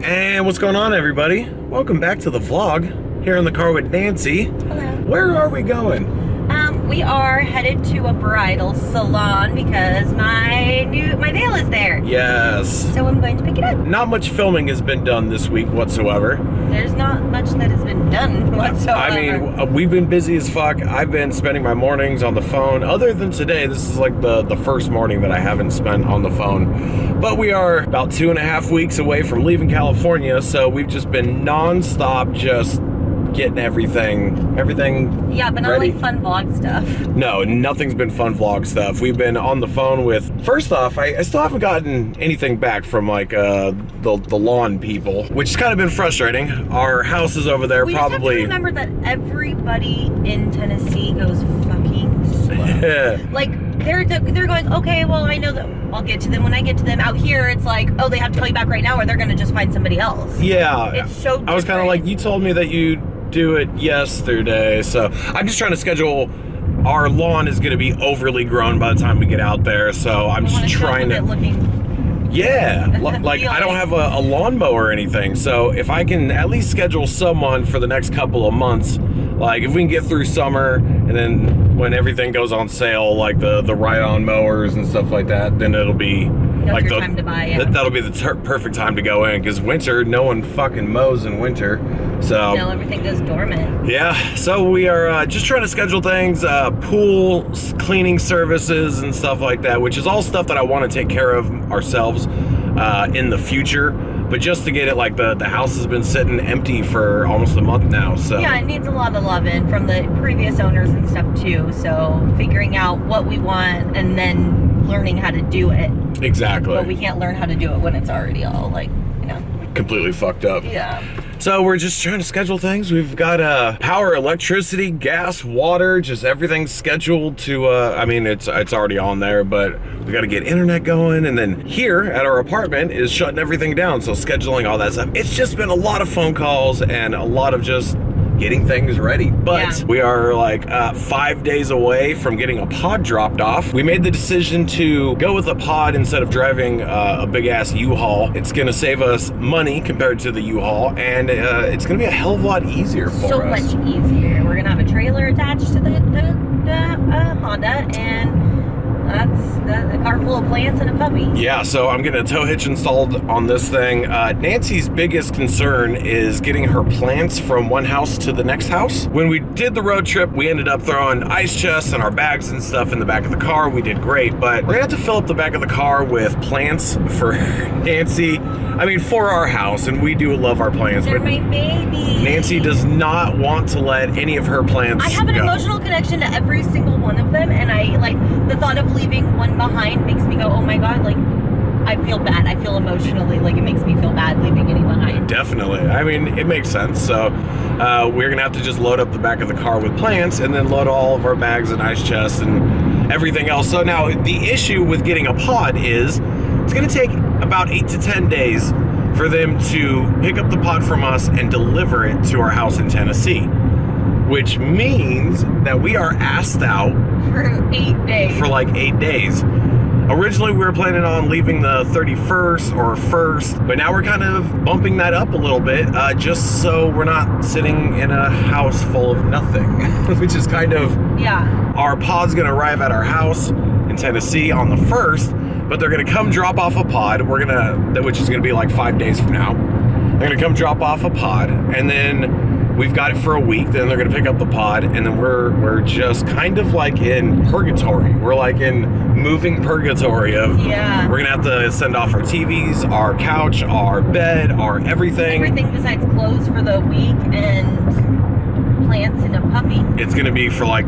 And what's going on, everybody? Welcome back to the vlog. Here in the car with Nancy. Hello. Where are we going? We are headed to a bridal salon because my veil is there. Yes. So I'm going to pick it up. Not much filming has been done this week whatsoever. There's not much that has been done whatsoever. I mean, we've been busy as fuck. I've been spending my mornings on the phone. Other than today, this is like the first morning that I haven't spent on the phone. But we are about 2.5 weeks away from leaving California, so we've just been non-stop just getting everything yeah, but not ready. like fun vlog stuff. No, nothing's been fun vlog stuff. We've been on the phone with, first off, I still haven't gotten anything back from like the lawn people, which has kind of been frustrating. Our house is over there. We probably just have to remember that everybody in Tennessee goes fucking slow. Like they're going, okay, well, I know that I'll get to them when I get to them. Out here, it's like, oh, they have to call you back right now or they're gonna just find somebody else. Yeah. It's so different. I was kind of like, you told me that you do it yesterday, so I'm just trying to schedule. Our lawn is going to be overly grown by the time we get out there, so I'm just trying to like I don't have a lawnmower or anything, so if I can at least schedule someone for the next couple of months, like if we can get through summer and then when everything goes on sale, like the ride-on mowers and stuff like that, then it'll be that's like time to buy, yeah. That'll be the perfect time to go in, because winter, no one fucking mows in winter. So no, everything goes dormant. Yeah, so we are just trying to schedule things, pool cleaning services and stuff like that, which is all stuff that I want to take care of ourselves in the future. But just to get it, like the house has been sitting empty for almost a month now, so yeah, it needs a lot of loving from the previous owners and stuff too. So figuring out what we want and then learning how to do it. Exactly. But we can't learn how to do it when it's already all like, completely fucked up. Yeah. So we're just trying to schedule things. We've got power, electricity, gas, water, just everything scheduled to, I mean, it's already on there, but we got to get internet going. And then here at our apartment is shutting everything down. So scheduling all that stuff. It's just been a lot of phone calls and a lot of just getting things ready. But we are like 5 days away from getting a pod dropped off. We made the decision to go with a pod instead of driving a big ass U-Haul. It's gonna save us money compared to the U-Haul, and it's gonna be a hell of a lot easier for us. So much easier. We're gonna have a trailer attached to the Honda, and that's a car full of plants and a puppy. Yeah, so I'm getting a tow hitch installed on this thing. Nancy's biggest concern is getting her plants from one house to the next house. When we did the road trip, we ended up throwing ice chests and our bags and stuff in the back of the car. We did great, but we're gonna have to fill up the back of the car with plants for Nancy. I mean, for our house, and we do love our plants. They're but my baby. Nancy does not want to let any of her plants I have an go. emotional connection to every single one of them, and I like the thought of leaving one behind makes me go, oh my god, like I feel bad. I feel emotionally like it makes me feel bad leaving any behind. Definitely. I mean, it makes sense. So we're gonna have to just load up the back of the car with plants and then load all of our bags and ice chests and everything else. So now the issue with getting a pod is it's gonna take about 8 to 10 days for them to pick up the pod from us and deliver it to our house in Tennessee, which means that we are asked out for 8 days. For like 8 days. Originally, we were planning on leaving the 31st or 1st, but now we're kind of bumping that up a little bit, just so we're not sitting in a house full of nothing, which is kind of... Yeah. Our pod's gonna arrive at our house in Tennessee on the 1st, but they're gonna come drop off a pod. Which is gonna be like 5 days from now. They're gonna come drop off a pod, and then we've got it for a week. Then they're gonna pick up the pod, and then we're just kind of like in purgatory. We're like in moving purgatory of we're gonna have to send off our TVs, our couch, our bed, our everything. Everything besides clothes for the week and plants and a puppy. It's gonna be for like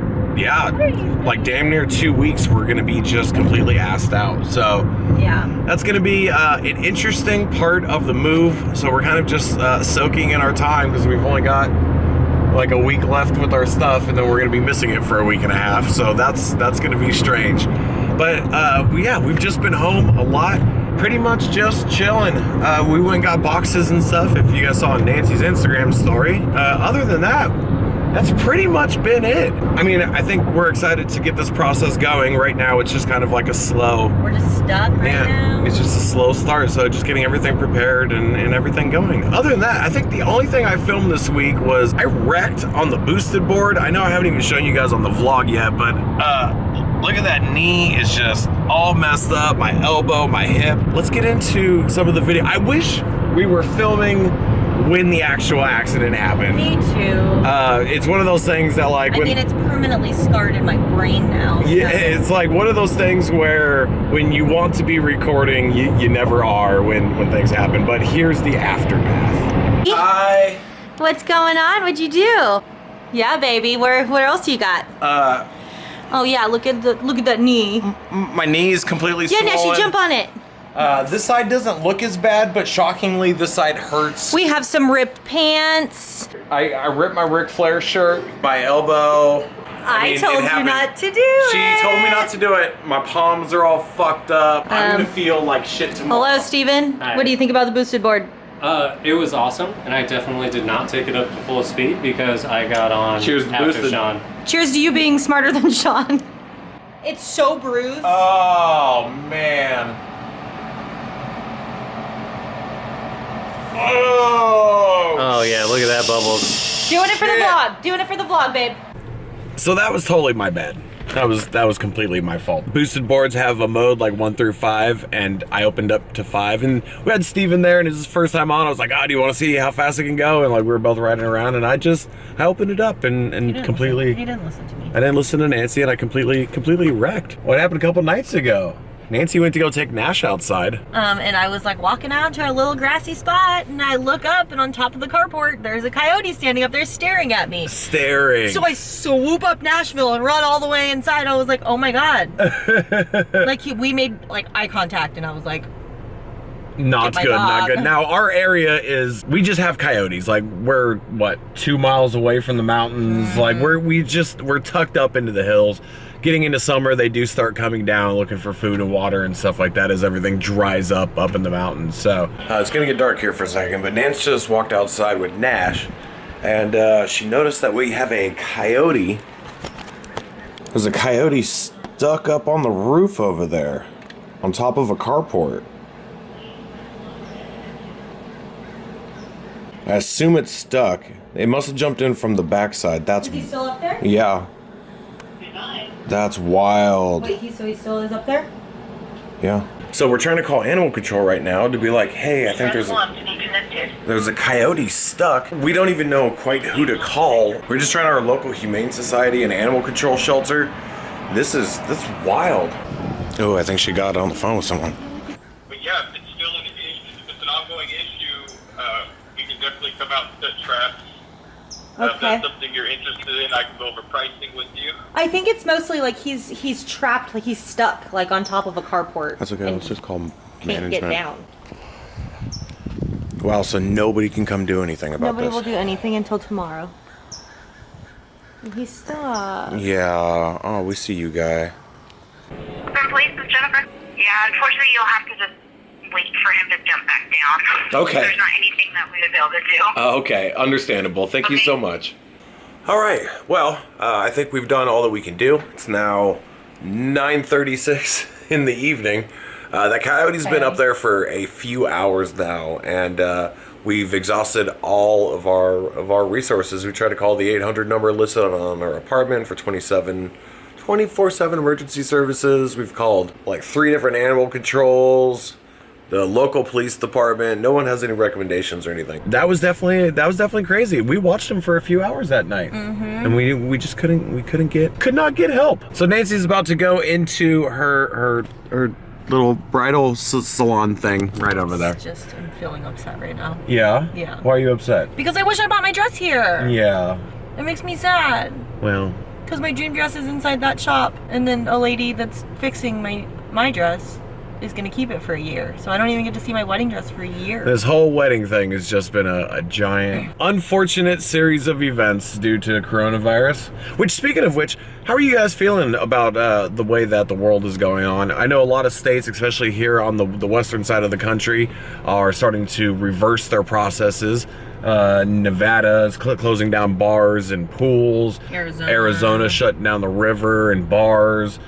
damn near 2 weeks. We're gonna be just completely assed out. So that's gonna be an interesting part of the move. So we're kind of just soaking in our time because we've only got like a week left with our stuff, and then we're gonna be missing it for a week and a half. So that's gonna be strange. But we've just been home a lot, pretty much just chilling. We went and got boxes and stuff, if you guys saw Nancy's Instagram story. Other than that, that's pretty much been it. I mean, I think we're excited to get this process going. Right now, it's just kind of like a slow... We're just stuck right now. It's just a slow start, so just getting everything prepared and everything going. Other than that, I think the only thing I filmed this week was I wrecked on the boosted board. I know I haven't even shown you guys on the vlog yet, but look at that knee. It's just all messed up. My elbow, my hip. Let's get into some of the video. I wish we were filming when the actual accident happened. Me too. It's one of those things that like... I mean, it's permanently scarred in my brain now. So. Yeah, it's like one of those things where when you want to be recording, you never are when things happen. But here's the aftermath. Hi. What's going on? What'd you do? Yeah, baby. Where else you got? Oh yeah, look at that knee. My knee is completely swollen. Yeah, Nash, you jump on it. This side doesn't look as bad, but shockingly, this side hurts. We have some ripped pants. I ripped my Ric Flair shirt, my elbow. I mean, told you not to do it. She told me not to do it. My palms are all fucked up. I'm gonna feel like shit tomorrow. Hello, Steven. Hi. What do you think about the boosted board? It was awesome, and I definitely did not take it up to full speed because I got on after boosted. Sean. Cheers to you being smarter than Sean. It's so bruised. Oh, man. Oh yeah, look at that, Bubbles. Doing it for the vlog. Doing it for the vlog, babe. So that was totally my bad. That was completely my fault. Boosted boards have a mode like 1 through 5, and I opened up to 5, and we had Steven there, and it was his first time on. I was like, do you want to see how fast it can go? And like we were both riding around, and I opened it up and completely. He didn't listen to me. I didn't listen to Nancy, and I completely wrecked. What happened a couple nights ago? Nancy went to go take Nash outside. And I was like walking out to a little grassy spot, and I look up, and on top of the carport, there's a coyote standing up there staring at me. Staring. So I swoop up Nashville and run all the way inside. I was like, oh my God. Like we made like eye contact, and I was like, not good, not good. Now our area we just have coyotes. Like we're what, 2 miles away from the mountains. Like we're tucked up into the hills. Getting into summer, they do start coming down looking for food and water and stuff like that as everything dries up in the mountains. So it's gonna get dark here for a second, but Nance just walked outside with Nash, and she noticed that we have a coyote. There's a coyote stuck up on the roof over there, on top of a carport. I assume it's stuck. It must have jumped in from the backside. is he still up there? Yeah. That's wild. Wait, so he still is up there? Yeah. So we're trying to call animal control right now to be like, hey, I think there's a coyote stuck. We don't even know quite who to call. We're just trying our local humane society and animal control shelter. That's wild. Oh, I think she got on the phone with someone. But yeah, if it's still an issue, if it's an ongoing issue, we can definitely come out and set traps. If that's something you're interested in, I can go over pricing with you. I think it's mostly like he's trapped, like he's stuck, like on top of a carport. That's okay. Let's just call management. Can't get down. Wow, so nobody can come do anything about Nobody this. will do anything until tomorrow. He's stuck. Yeah. Oh, we see you, guy. Police, this is Jennifer. Yeah, unfortunately, you'll have to just wait for him to jump back down. Okay. There's not anything that we would be able to do. Okay, understandable. Thank you so much. All right. Well, I think we've done all that we can do. It's now 9:36 in the evening. That coyote's been up there for a few hours now, and we've exhausted all of our resources. We tried to call the 800 number listed on our apartment for 24/7 emergency services. We've called like 3 different animal controls, the local police department. No one has any recommendations or anything. That was definitely crazy. We watched him for a few hours that night, and we just could not get help. So Nancy's about to go into her little bridal salon thing right over there. I'm feeling upset right now. Yeah? Yeah. Why are you upset? Because I wish I bought my dress here. Yeah. It makes me sad. Well, Because my dream dress is inside that shop, and then a lady that's fixing my dress is gonna keep it for a year. So I don't even get to see my wedding dress for a year. this whole wedding thing has just been a giant, unfortunate series of events due to coronavirus. Which, speaking of which, how are you guys feeling about the way that the world is going on? I know a lot of states, especially here on the western side of the country, are starting to reverse their processes. Nevada is closing down bars and pools. Arizona shutting down the river and bars.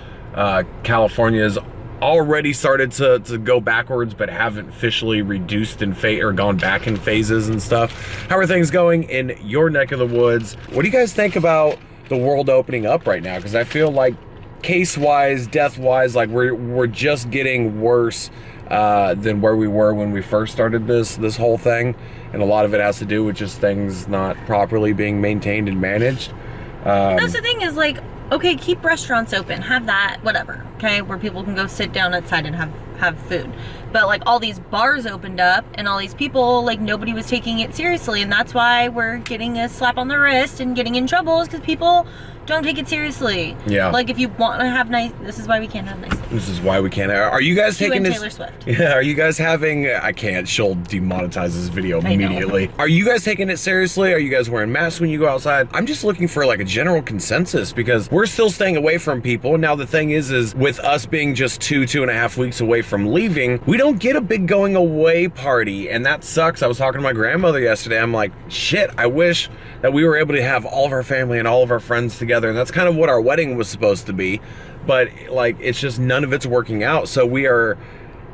California's already started to go backwards, but haven't officially reduced in or gone back in phases and stuff. How are things going in your neck of the woods? What do you guys think about the world opening up right now? Because I feel like case-wise, death-wise, like we're just getting worse than where we were when we first started this whole thing, and a lot of it has to do with just things not properly being maintained and managed. That's the thing is, like, okay, keep restaurants open, have that, whatever, okay, where people can go sit down outside and have food. But like all these bars opened up and all these people, like nobody was taking it seriously, and that's why we're getting a slap on the wrist and getting in trouble, is because people don't take it seriously. Yeah. Like if you want to have nice, this is why we can't have nice things. This is why we can't. Are you guys taking this? Taylor Swift. Yeah. Are you guys having? I can't. She'll demonetize this video immediately. Are you guys taking it seriously? Are you guys wearing masks when you go outside? I'm just looking for like a general consensus, because we're still staying away from people. Now the thing is with us being just 2.5 weeks away from leaving, we don't get a big going away party, and that sucks. I was talking to my grandmother yesterday. I'm like, shit, I wish that we were able to have all of our family and all of our friends together, and that's kind of what our wedding was supposed to be, but like it's just none of it's working out. So we are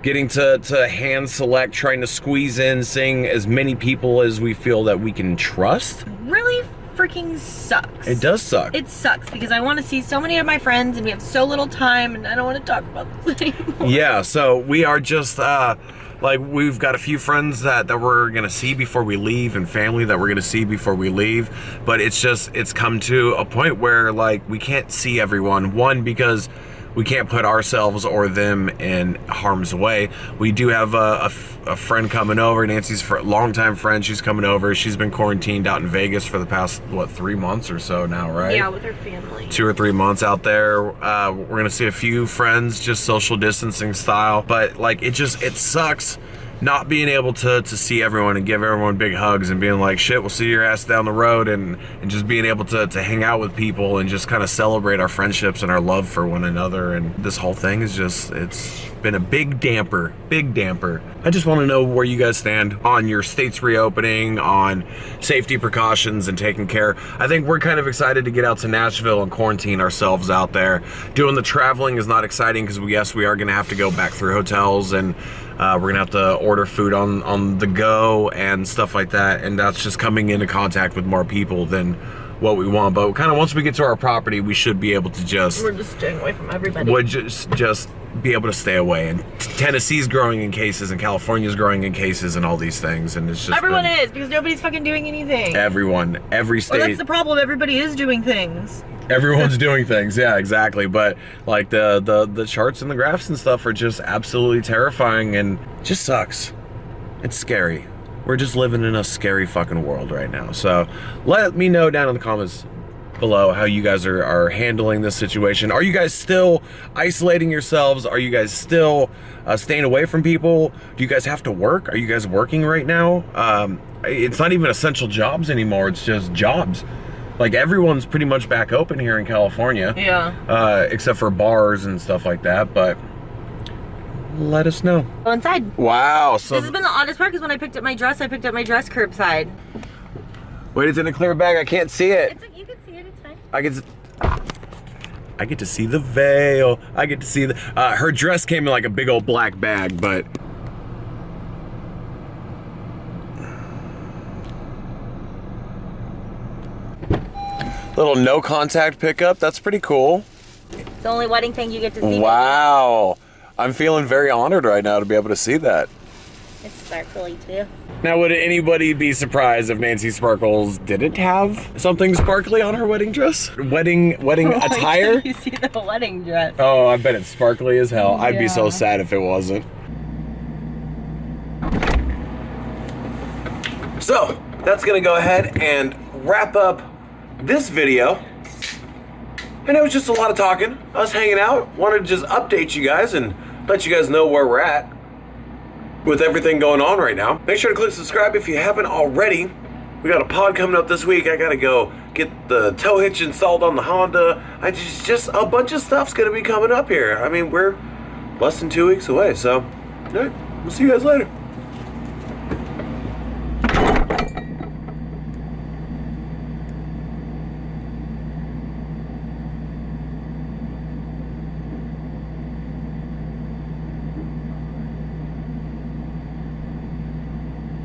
getting to hand select, trying to squeeze in, seeing as many people as we feel that we can trust. Really freaking sucks. It does suck. It sucks because I want to see so many of my friends and we have so little time, and I don't want to talk about this anymore. Yeah, so we are just like, we've got a few friends that we're gonna see before we leave, and family that we're gonna see before we leave, but it's come to a point where like we can't see everyone. One, because we can't put ourselves or them in harm's way. We do have a friend coming over, Nancy's longtime friend. She's coming over. She's been quarantined out in Vegas for the past, 3 months or so now, right? Yeah, with her family. 2 or 3 months out there. We're gonna see a few friends, just social distancing style, but like it sucks not being able to see everyone and give everyone big hugs and being like, shit, we'll see your ass down the road, and just being able to hang out with people and just kind of celebrate our friendships and our love for one another. And this whole thing is just, it's been a big damper. I just want to know where you guys stand on your state's reopening, on safety precautions and taking care. I think we're kind of excited to get out to Nashville and quarantine ourselves out there. Doing the traveling is not exciting because yes, we are going to have to go back through hotels, and we're gonna have to order food on the go and stuff like that, and that's just coming into contact with more people than what we want. But kind of once we get to our property, we should be able to we're just staying away from everybody. Would just be able to stay away. And Tennessee's growing in cases, and California's growing in cases, and all these things, and it's just everyone is, because nobody's fucking doing anything. Everyone, every state. Well, that's the problem. Everybody is doing things. Everyone's doing things, yeah, exactly. But like the charts and the graphs and stuff are just absolutely terrifying, and just sucks. It's scary. We're just living in a scary fucking world right now. So let me know down in the comments below how you guys are handling this situation. Are you guys still isolating yourselves? Are you guys still staying away from people? Do you guys have to work? Are you guys working right now? It's not even essential jobs anymore. It's just jobs. Like everyone's pretty much back open here in California. Yeah. Except for bars and stuff like that, but let us know. Go inside. Wow. So this has been the oddest part, because when I picked up my dress curbside. Wait, it's in a clear bag. I can't see it. You can see it, it's fine. I get to see the veil. I get to see the, her dress came in like a big old black bag, but little no contact pickup. That's pretty cool. It's the only wedding thing you get to see. Wow. I'm feeling very honored right now to be able to see that. It's sparkly too. Now, would anybody be surprised if Nancy Sparkles didn't have something sparkly on her wedding dress? Wedding attire? You see the wedding dress. Oh, I bet it's sparkly as hell. I'd be so sad if it wasn't. So, that's gonna go ahead and wrap up this video. And it was just a lot of talking, us hanging out. Wanted to just update you guys and let you guys know where we're at with everything going on right now. Make sure to click subscribe if you haven't already. We got a pod coming up this week. I gotta go get the tow hitch installed on the Honda. Just a bunch of stuff's gonna be coming up here. I mean, we're less than 2 weeks away, so all right, we'll see you guys later.